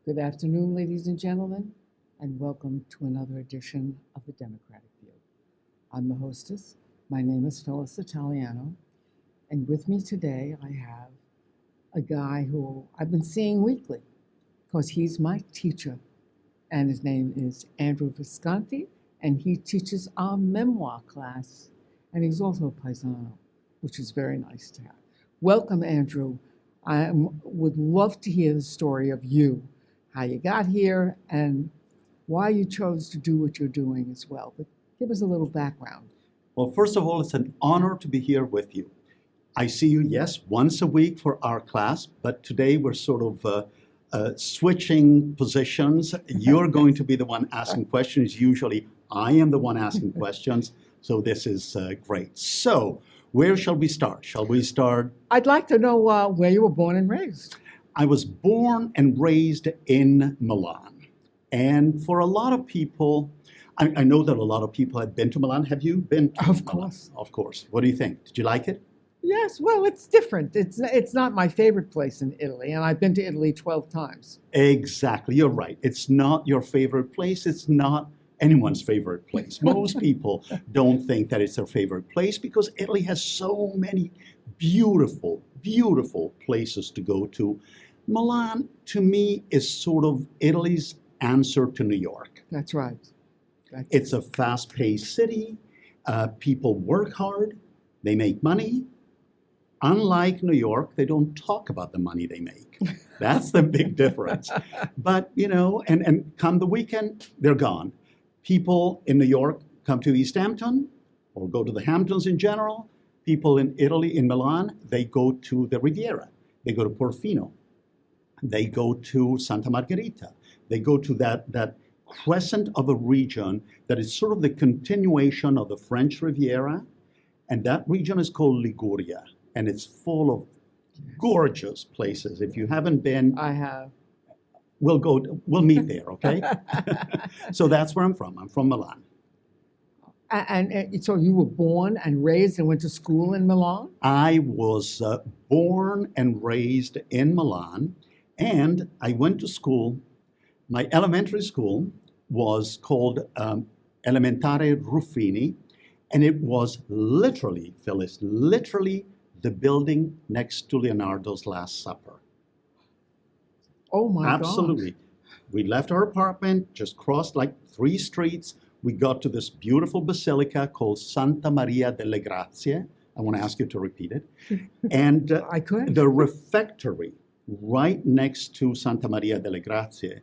Good afternoon, ladies and gentlemen, and welcome to another edition of the Democratic View. I'm the hostess. My name is Phyllis Italiano, and with me today I have a guy who I've been seeing weekly because he's my teacher, and his name is Andrew Visconti, and he teaches our memoir class, and he's also a paisano, which is very nice to have. Welcome, Andrew. I would love to hear the story of you, how you got here, and why you chose to do what you're doing as well. But give us a little background. Well, first of all, it's an honor to be here with you. I see you, yes, once a week for our class, but today we're sort of switching positions. You're going to be the one asking questions. Usually I am the one asking questions, so this is great. So where shall we start? Shall we start? I'd like to know where you were born and raised. I was born and raised in Milan. And for a lot of people, I know that a lot of people have been to Milan. Have you been to Of Milan? course. Of course. What do you think? Did you like it? Yes, well, it's different. It's not my favorite place in Italy, and I've been to Italy 12 times. Exactly. You're right. It's not your favorite place. It's not anyone's favorite place. Most people don't think that it's their favorite place because Italy has so many beautiful, beautiful places to go to. Milan, to me, is sort of Italy's answer to New York. That's right. It's a fast-paced city. People work hard. They make money. Unlike New York, they don't talk about the money they make. That's the big difference. But, you know, and come the weekend, they're gone. People in New York come to East Hampton or go to the Hamptons in general. People in Italy, in Milan, they go to the Riviera. They go to Portofino. They go to Santa Margherita. They go to that crescent of a region that is sort of the continuation of the French Riviera. And that region is called Liguria. And it's full of gorgeous places. If you haven't been, I have. we'll meet there, okay? So that's where I'm from. I'm from Milan. And so you were born and raised and went to school in Milan? I was born and raised in Milan, and I went to school. My elementary school was called Elementare Ruffini, and it was literally, Phyllis, literally the building next to Leonardo's Last Supper. Oh my God. Absolutely. We left our apartment, just crossed like 3 streets. We got to this beautiful basilica called Santa Maria delle Grazie. I want to ask you to repeat it. And I could. the refectory right next to Santa Maria delle Grazie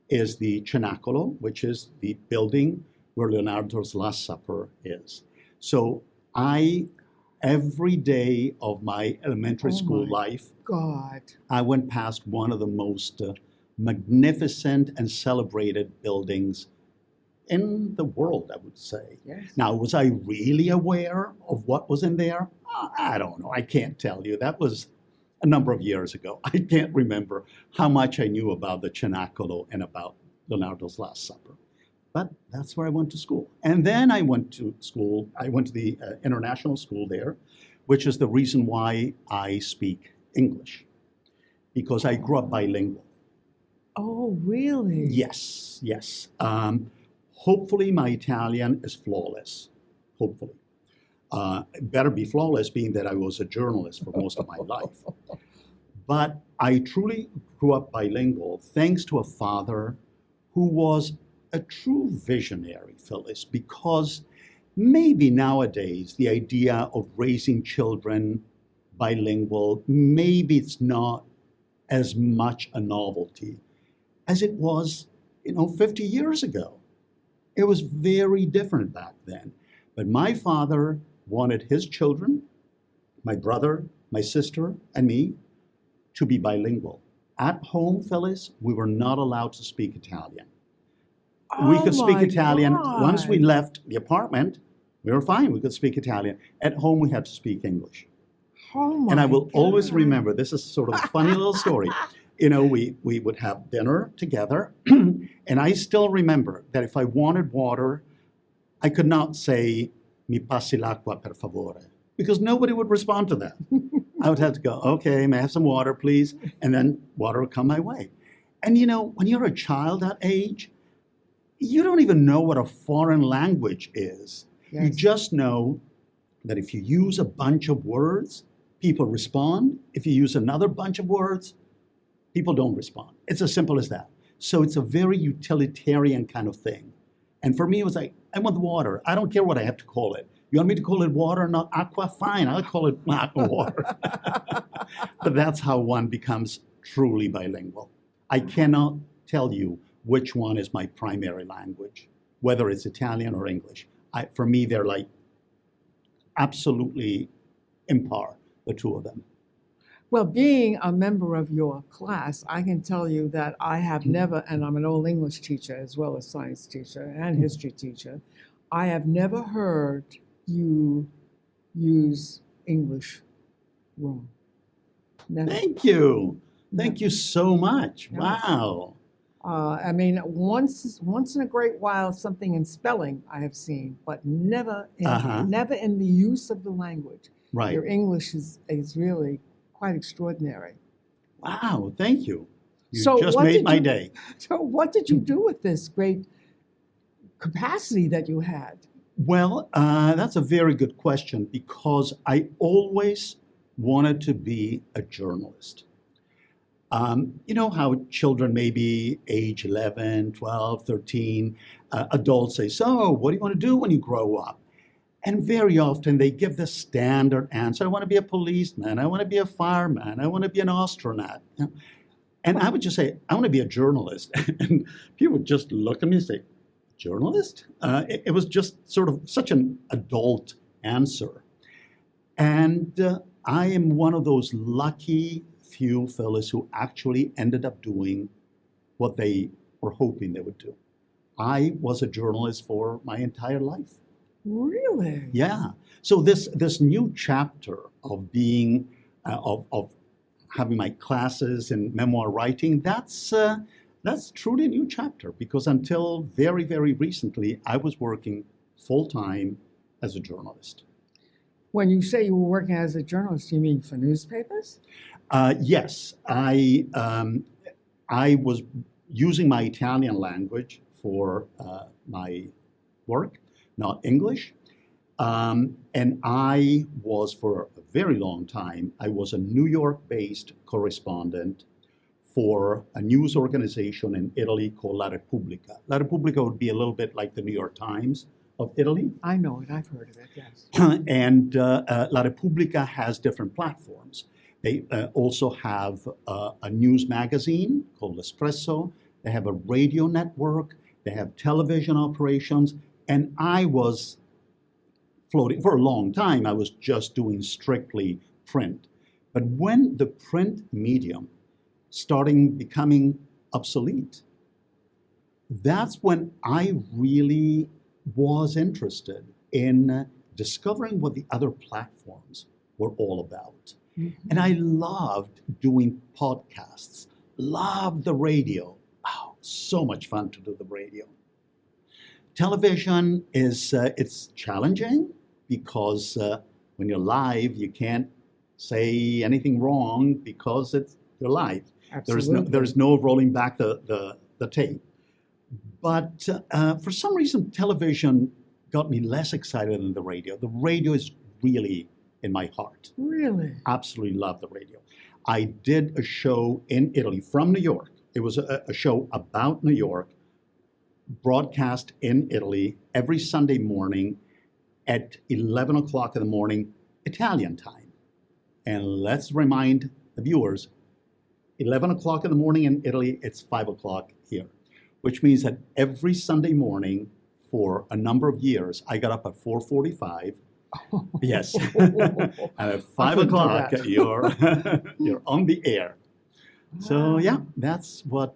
is the Cenacolo, which is the building where Leonardo's Last Supper is. So every day of my elementary school life, God. I went past one of the most magnificent and celebrated buildings in the world, I would say. Yes. Now, was I really aware of what was in there? I don't know. I can't tell you. That was a number of years ago. I can't remember how much I knew about the Cenacolo and about Leonardo's Last Supper. But that's where I went to school. And then I went to school. I went to the international school there, which is the reason why I speak English, because I grew up bilingual. Oh, really? Yes, yes. Hopefully my Italian is flawless, hopefully. It better be flawless, being that I was a journalist for most of my life. But I truly grew up bilingual thanks to a father who was a true visionary, Phyllis, because maybe nowadays the idea of raising children bilingual, maybe it's not as much a novelty as it was, 50 years ago. It was very different back then. But my father wanted his children, my brother, my sister, and me, to be bilingual. At home, Phyllis, we were not allowed to speak Italian. We could speak Italian. Once we left the apartment, we were fine. We could speak Italian. At home, we had to speak English. Oh my And I will always God. remember, this is sort of a funny little story. We would have dinner together, and I still remember that if I wanted water, I could not say, mi passi l'acqua per favore, because nobody would respond to that. I would have to go, okay, may I have some water, please? And then water would come my way. And when you're a child that age, you don't even know what a foreign language is. You Yes. just know that if you use a bunch of words, people respond. If you use another bunch of words, people don't respond. It's as simple as that. So it's a very utilitarian kind of thing. And for me, it was like, I want the water. I don't care what I have to call it. You want me to call it water, not aqua? Fine, I'll call it aqua water. But that's how one becomes truly bilingual. I cannot tell you which one is my primary language, whether it's Italian or English. For me, they're like absolutely in par, the two of them. Well, being a member of your class, I can tell you that I have never, and I'm an old English teacher as well as science teacher and history teacher, I have never heard you use English wrong. Never. Thank you. Thank you so much. Yeah. Wow. I mean, once in a great while, something in spelling I have seen, but never in the use of the language. Right. Your English is really quite extraordinary. Wow, thank you. You So just what made did my you- day. So what did you do with this great capacity that you had? Well, that's a very good question because I always wanted to be a journalist. You know how children maybe age 11, 12, 13, adults say, so what do you want to do when you grow up? And very often they give the standard answer. I want to be a policeman. I want to be a fireman. I want to be an astronaut. And I would just say, I want to be a journalist. And people would just look at me and say, journalist? It was just sort of such an adult answer. And I am one of those lucky few fellas who actually ended up doing what they were hoping they would do. I was a journalist for my entire life. Really? Yeah. So this new chapter of being of having my classes in memoir writing, that's truly a new chapter because until very, very recently, I was working full time as a journalist. When you say you were working as a journalist, you mean for newspapers? Yes, I was using my Italian language for my work, not English. And I was, for a very long time, I was a New York-based correspondent for a news organization in Italy called La Repubblica. La Repubblica would be a little bit like the New York Times of Italy. I know it. I've heard of it, yes. And La Repubblica has different platforms. They also have a news magazine called L'Espresso. They have a radio network. They have television operations. And I was floating for a long time. I was just doing strictly print. But when the print medium started becoming obsolete, that's when I really was interested in discovering what the other platforms were all about. Mm-hmm. And I loved doing podcasts, loved the radio. Oh, so much fun to do the radio. Television is it's challenging because when you're live, you can't say anything wrong because you're live. Absolutely. There's no rolling back the tape. But for some reason, television got me less excited than the radio. The radio is really in my heart. Really? Absolutely love the radio. I did a show in Italy from New York. It was a show about New York, broadcast in Italy every Sunday morning at 11 o'clock in the morning, Italian time. And let's remind the viewers, 11 o'clock in the morning in Italy, it's 5 o'clock here, which means that every Sunday morning for a number of years, I got up at 4:45. Yes. And at 5 o'clock, you're on the air. So yeah, that's what.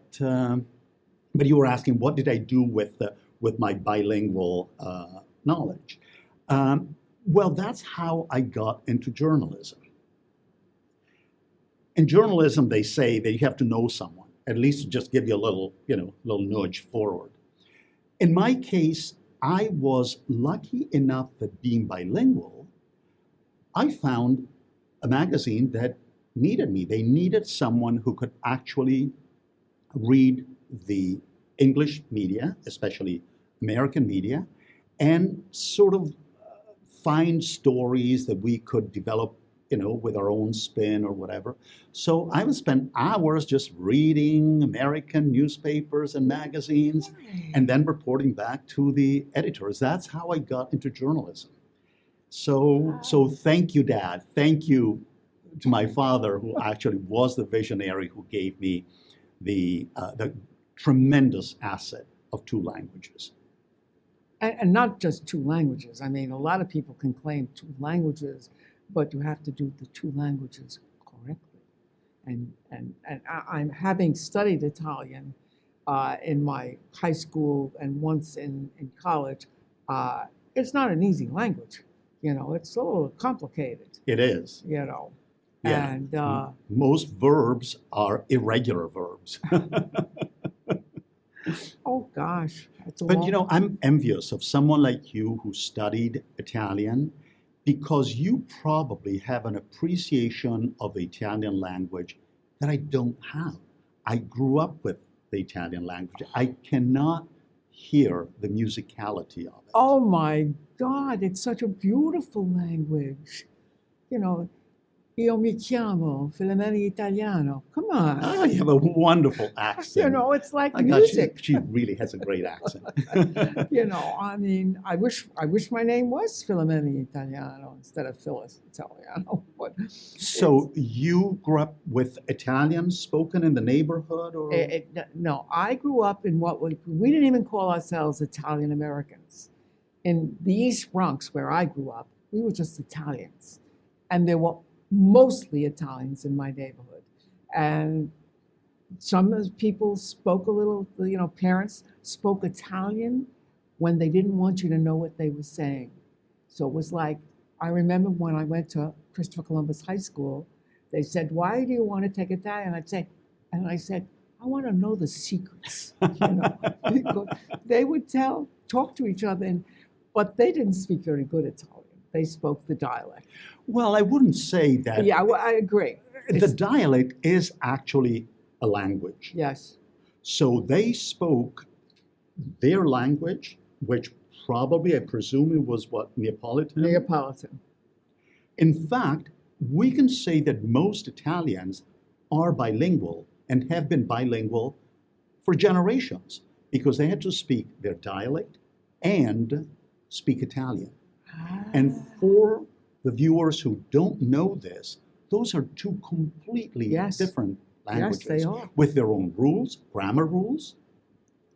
But you were asking, what did I do with my bilingual knowledge? Well, that's how I got into journalism. In journalism, they say that you have to know someone, at least to just give you a little nudge forward. In my case, I was lucky enough that being bilingual, I found a magazine that needed me. They needed someone who could actually read the English media, especially American media, and sort of find stories that we could develop, with our own spin or whatever. So I would spend hours just reading American newspapers and magazines and then reporting back to the editors. That's how I got into journalism. So thank you, Dad. Thank you to my father, who actually was the visionary who gave me the tremendous asset of two languages. And not just two languages. I mean, a lot of people can claim two languages, but you have to do the two languages correctly. And I'm having studied Italian in my high school and once in college. It's not an easy language. It's a little complicated. It is. Yeah. And most verbs are irregular verbs. Oh gosh, that's a But long... I'm envious of someone like you who studied Italian, because you probably have an appreciation of the Italian language that I don't have. I grew up with the Italian language. I cannot hear the musicality of it. Oh my God, it's such a beautiful language. Io mi chiamo Phyllis Italiano. Come on. Ah, you have a wonderful accent. It's like My God, music. she really has a great accent. I mean, I wish my name was Phyllis Italiano instead of Phyllis Italiano. But So you grew up with Italian spoken in the neighborhood, or? no, I grew up in we didn't even call ourselves Italian Americans. In the East Bronx, where I grew up, we were just Italians. And there were mostly Italians in my neighborhood. And some people spoke a little, parents spoke Italian when they didn't want you to know what they were saying. So it was like, I remember when I went to Christopher Columbus High School, they said, "Why do you want to take Italian?" I said, "I want to know the secrets." Because they would talk to each other, but they didn't speak very good Italian. They spoke the dialect. Well, I wouldn't say that. Yeah, I agree. The dialect is actually a language. Yes. So they spoke their language, which probably, I presume it was what, Neapolitan? Neapolitan. In fact, we can say that most Italians are bilingual and have been bilingual for generations, because they had to speak their dialect and speak Italian. And for the viewers who don't know this, those are two completely different languages. Yes, they are. With their own rules, grammar rules,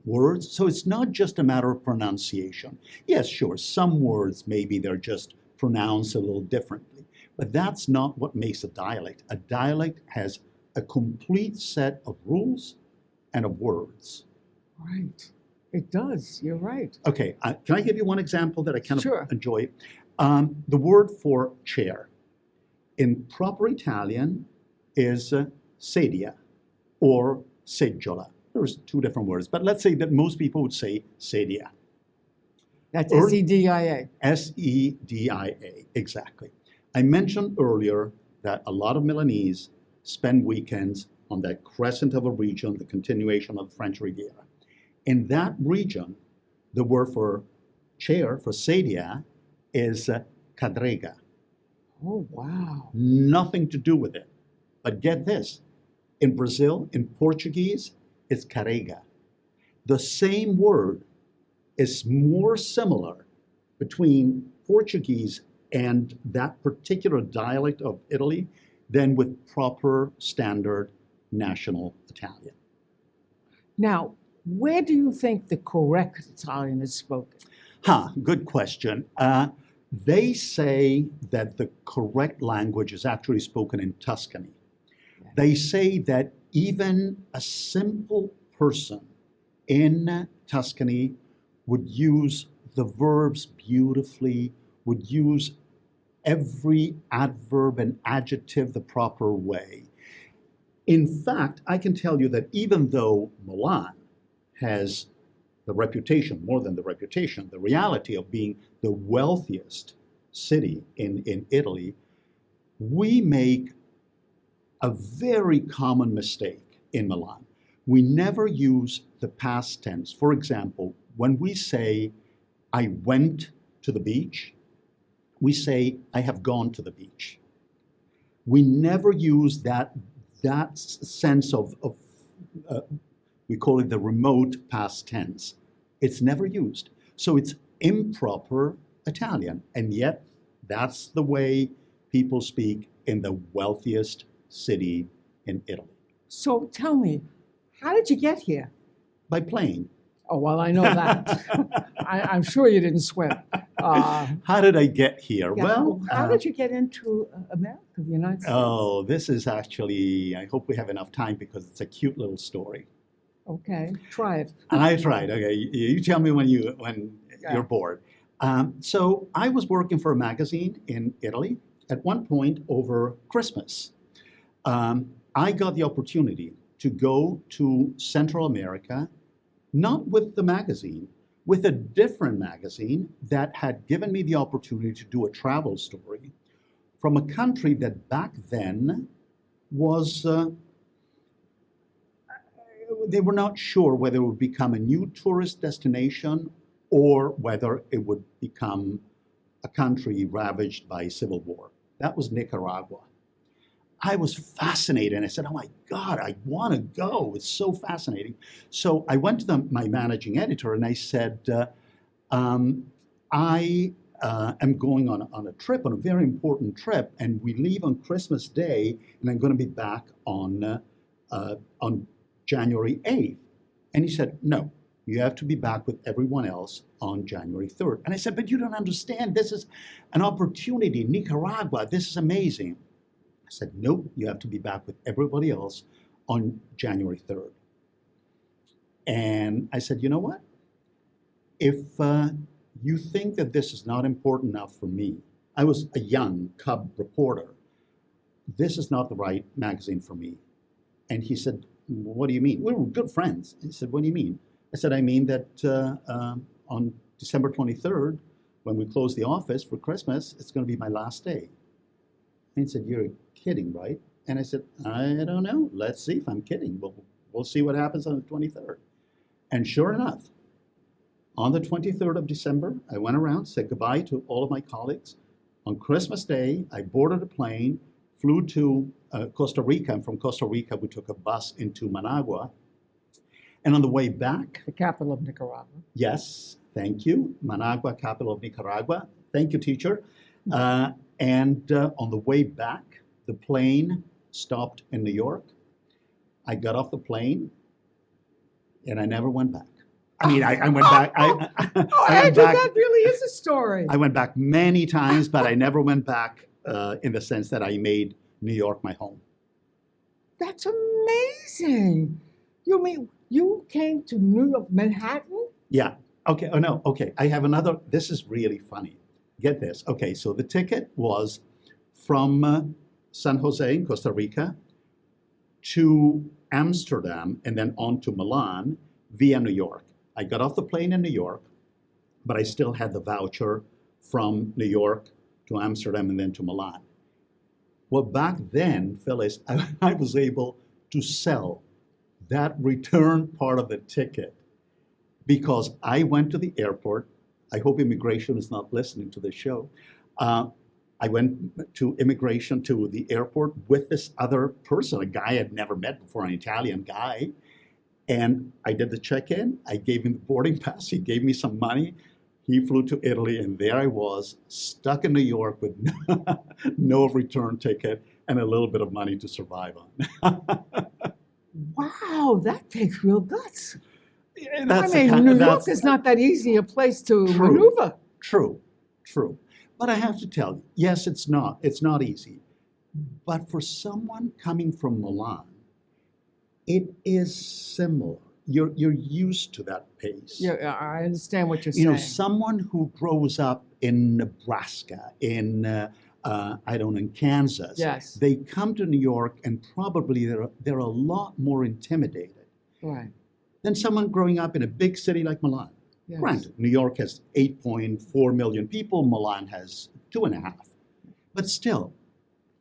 words. So it's not just a matter of pronunciation. Yes, sure, some words maybe they're just pronounced a little differently, but that's not what makes a dialect. A dialect has a complete set of rules and of words. Right. It does. You're right. Okay, can I give you one example that I kind Sure. of enjoy? The word for chair in proper Italian is sedia or seggiola. There's two different words, but let's say that most people would say sedia. That's S-E-D-I-A. S-E-D-I-A, exactly. I mentioned earlier that a lot of Milanese spend weekends on that crescent of a region, the continuation of the French Riviera. In that region, the word for chair, for sedia, is cadrega. Oh, wow. Nothing to do with it. But get this, in Brazil, in Portuguese, it's carrega. The same word is more similar between Portuguese and that particular dialect of Italy than with proper standard national Italian. Now, where do you think the correct Italian is spoken? Good question. They say that the correct language is actually spoken in Tuscany. They say that even a simple person in Tuscany would use the verbs beautifully, would use every adverb and adjective the proper way. In fact, I can tell you that even though Milan has the reputation, more than the reputation, the reality of being the wealthiest city in Italy, we make a very common mistake in Milan. we never use the past tense. For example, when we say, I went to the beach, we say, I have gone to the beach. We never use that sense of we call it the remote past tense. It's never used. So it's improper Italian. And yet, that's the way people speak in the wealthiest city in Italy. So tell me, how did you get here? By plane. Oh, well, I know that. I'm sure you didn't swim. How did I get here? Yeah, Well, how did you get into America, the United States? Oh, this is actually, I hope we have enough time because it's a cute little story. Okay, try it. I tried. Okay, you tell me when Yeah. you're bored. So I was working for a magazine in Italy at one point over Christmas. I got the opportunity to go to Central America, not with the magazine, with a different magazine that had given me the opportunity to do a travel story from a country that back then was, they were not sure whether it would become a new tourist destination or whether it would become a country ravaged by civil war. That was Nicaragua. I was fascinated, and I said, oh my God, I want to go. It's so fascinating. So I went to my managing editor and I said, I am going on a trip, on a very important trip, and we leave on Christmas Day, and I'm going to be back on January 8th. And he said, no, you have to be back with everyone else on January 3rd. And I said, but you don't understand. This is an opportunity. Nicaragua, this is amazing. I said, nope, you have to be back with everybody else on January 3rd. And I said, you know what? If you think that this is not important enough for me, I was a young cub reporter, this is not the right magazine for me. And he said, what do you mean? We were good friends. He said, what do you mean? I said, I mean that on December 23rd, when we close the office for Christmas, it's going to be my last day. And he said, you're kidding, right? And I said, I don't know. Let's see if I'm kidding. We'll see what happens on the 23rd. And sure enough, on the 23rd of December, I went around, said goodbye to all of my colleagues. On Christmas Day, I boarded a plane, flew to Costa Rica, and from Costa Rica, we took a bus into Managua. And on the way back... The capital of Nicaragua. Yes, thank you. Managua, capital of Nicaragua. Thank you, teacher. And on the way back, the plane stopped in New York. I got off the plane, and I never went back. I mean, I went back. Andrew, that really is a story. I went back many times, but I never went back in the sense that I made New York my home. That's amazing. You mean you came to New York, Manhattan? Yeah. Okay. Oh, no. Okay. I have another. This is really funny. Get this. Okay. So the ticket was from San Jose in Costa Rica to Amsterdam and then on to Milan via New York. I got off the plane in New York, but I still had the voucher from New York to Amsterdam and then to Milan. Well, back then, Phyllis, I was able to sell that return part of the ticket because I went to the airport. I hope immigration is not listening to this show. I went to immigration to the airport with this other person, a guy I'd never met before, an Italian guy. And I did the check-in. I gave him the boarding pass. He gave me some money. He flew to Italy, and there I was, stuck in New York with no return ticket and a little bit of money to survive on. Wow, that takes real guts. That's New York is not that easy a place to maneuver. True. But I have to tell you, yes, it's not easy. But for someone coming from Milan, it is similar. You're used to that pace. Yeah, I understand what you're saying. You know, someone who grows up in Nebraska, in in Kansas, yes, they come to New York and probably they're a lot more intimidated, right, than someone growing up in a big city like Milan. Yes. Granted, New York has 8.4 million people. Milan has 2.5, but still,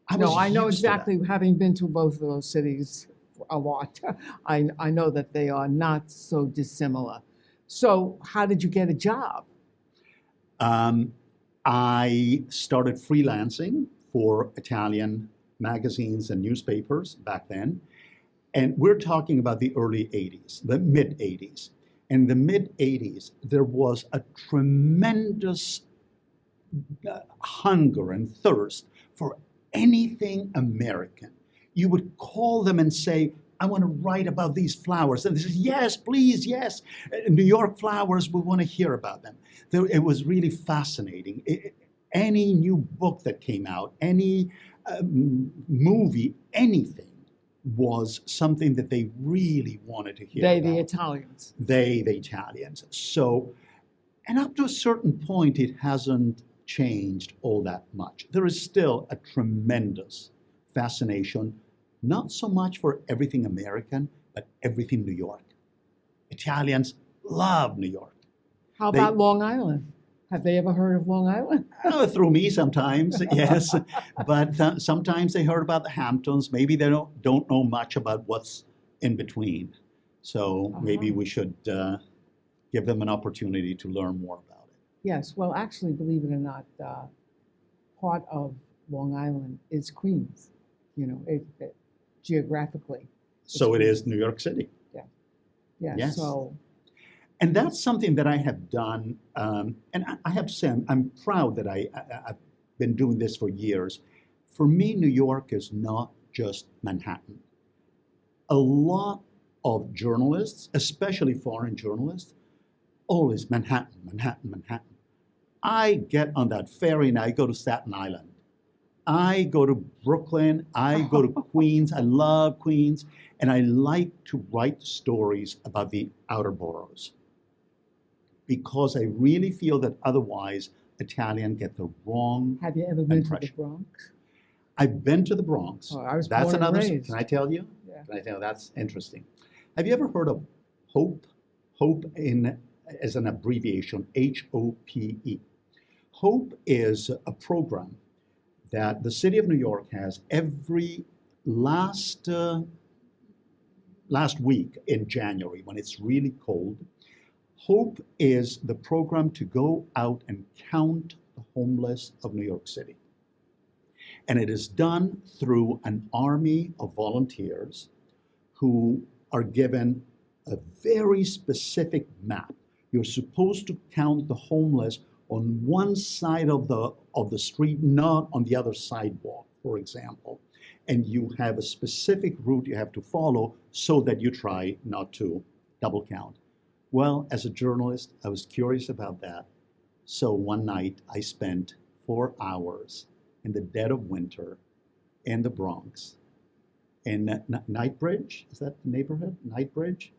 I know exactly, having been to both of those cities a lot. I know that they are not so dissimilar. So how did you get a job? Um, I started freelancing for Italian magazines and newspapers back then. And we're talking about the early 80s, the mid 80s. In the mid 80s, there was a tremendous hunger and thirst for anything American. You would call them and say, I want to write about these flowers. And they said, yes, please, yes. New York flowers, we want to hear about them. It was really fascinating. Any new book that came out, any movie, anything was something that they really wanted to hear They, about. the Italians. They, the Italians. So, and up to a certain point, it hasn't changed all that much. There is still a tremendous fascination, not so much for everything American, but everything New York. Italians love New York. How about Long Island? Have they ever heard of Long Island? Through me sometimes, yes. But sometimes they heard about the Hamptons. Maybe they don't know much about what's in between. So maybe we should give them an opportunity to learn more about it. Yes, well, actually, believe it or not, part of Long Island is Queens, geographically. So it is New York City. Yeah, Yes. so, And that's something that I have done. And I have to say, I'm proud that I've been doing this for years. For me, New York is not just Manhattan. A lot of journalists, especially foreign journalists, always Manhattan, Manhattan, Manhattan. I get on that ferry and I go to Staten Island. I go to Brooklyn. I go to Queens. I love Queens. And I like to write stories about the outer boroughs because I really feel that otherwise Italians get the wrong have you ever been to the impression. Bronx? I've been to the Bronx. Oh, I was That's born and another. raised. Can I tell you? Yeah. Can I tell you? That's interesting. Have you ever heard of HOPE? HOPE as an abbreviation, HOPE. HOPE is a program that the city of New York has every last week in January when it's really cold. HOPE is the program to go out and count the homeless of New York City. And it is done through an army of volunteers who are given a very specific map. You're supposed to count the homeless on one side of the street, not on the other sidewalk, for example. And you have a specific route you have to follow so that you try not to double count. Well, as a journalist, I was curious about that. So one night I spent 4 hours in the dead of winter in the Bronx, in Knightsbridge, is that the neighborhood? Knightsbridge,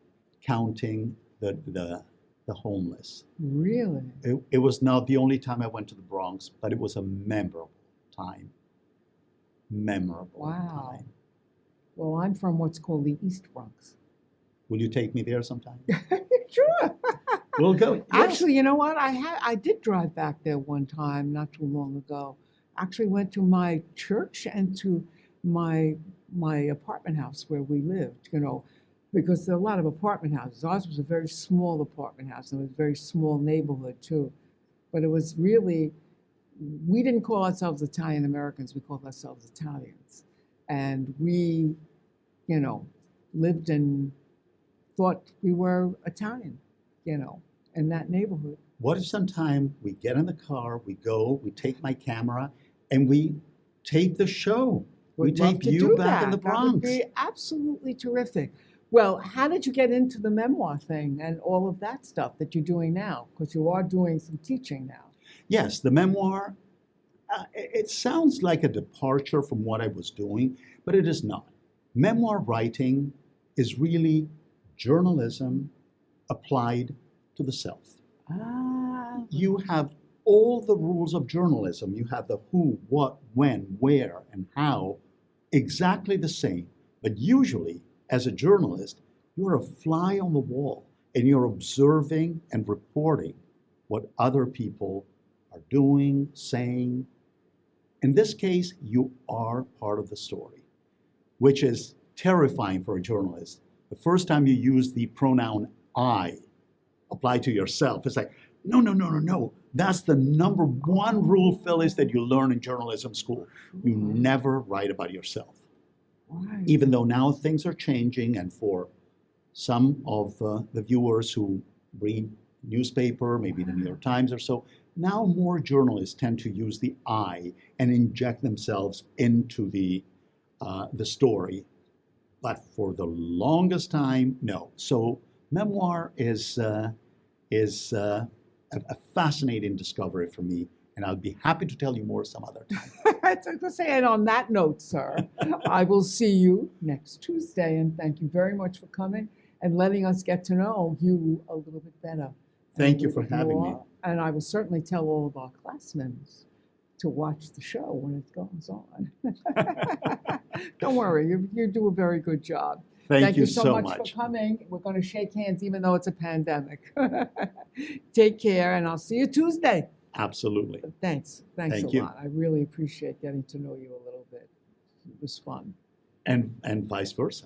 counting the homeless. Really? It was not the only time I went to the Bronx, but it was a memorable time. Memorable Wow. time. Well, I'm from what's called the East Bronx. Will you take me there sometime? Sure. We'll go. Yes. Actually, you know what? I did drive back there one time not too long ago. Actually went to my church and to my apartment house where we lived, because there are a lot of apartment houses. Ours was a very small apartment house, and it was a very small neighborhood too. But it was really, we didn't call ourselves Italian Americans, we called ourselves Italians. And we, lived and thought we were Italian, in that neighborhood. What if sometime we get in the car, we go, we take my camera, and we tape the show? We Would love tape to you do back in the that. That would Bronx. be absolutely terrific. Well, how did you get into the memoir thing and all of that stuff that you're doing now? Because you are doing some teaching now. Yes, the memoir, it sounds like a departure from what I was doing, but it is not. Memoir writing is really journalism applied to the self. Ah. You have all the rules of journalism. You have the who, what, when, where, and how, exactly the same. But usually, as a journalist, you're a fly on the wall and you're observing and reporting what other people are doing, saying. In this case, you are part of the story, which is terrifying for a journalist. The first time you use the pronoun I applied to yourself, it's like, no, no, no, no, no. That's the number one rule, Phyllis, that you learn in journalism school. You never write about yourself. Right. Even though now things are changing, and for some of the viewers who read newspaper, maybe the New York Times or so, now more journalists tend to use the I and inject themselves into the story. But for the longest time, no. So memoir is a fascinating discovery for me, and I'll be happy to tell you more some other time. I was going to say, and on that note, sir, I will see you next Tuesday, and thank you very much for coming and letting us get to know you a little bit better. Thank you for having me. And I will certainly tell all of our class members to watch the show when it goes on. Don't worry, you do a very good job. Thank you so much for coming. We're going to shake hands even though it's a pandemic. Take care, and I'll see you Tuesday. Absolutely. Thanks Thank a you. lot. I really appreciate getting to know you a little bit. It was fun. And vice versa.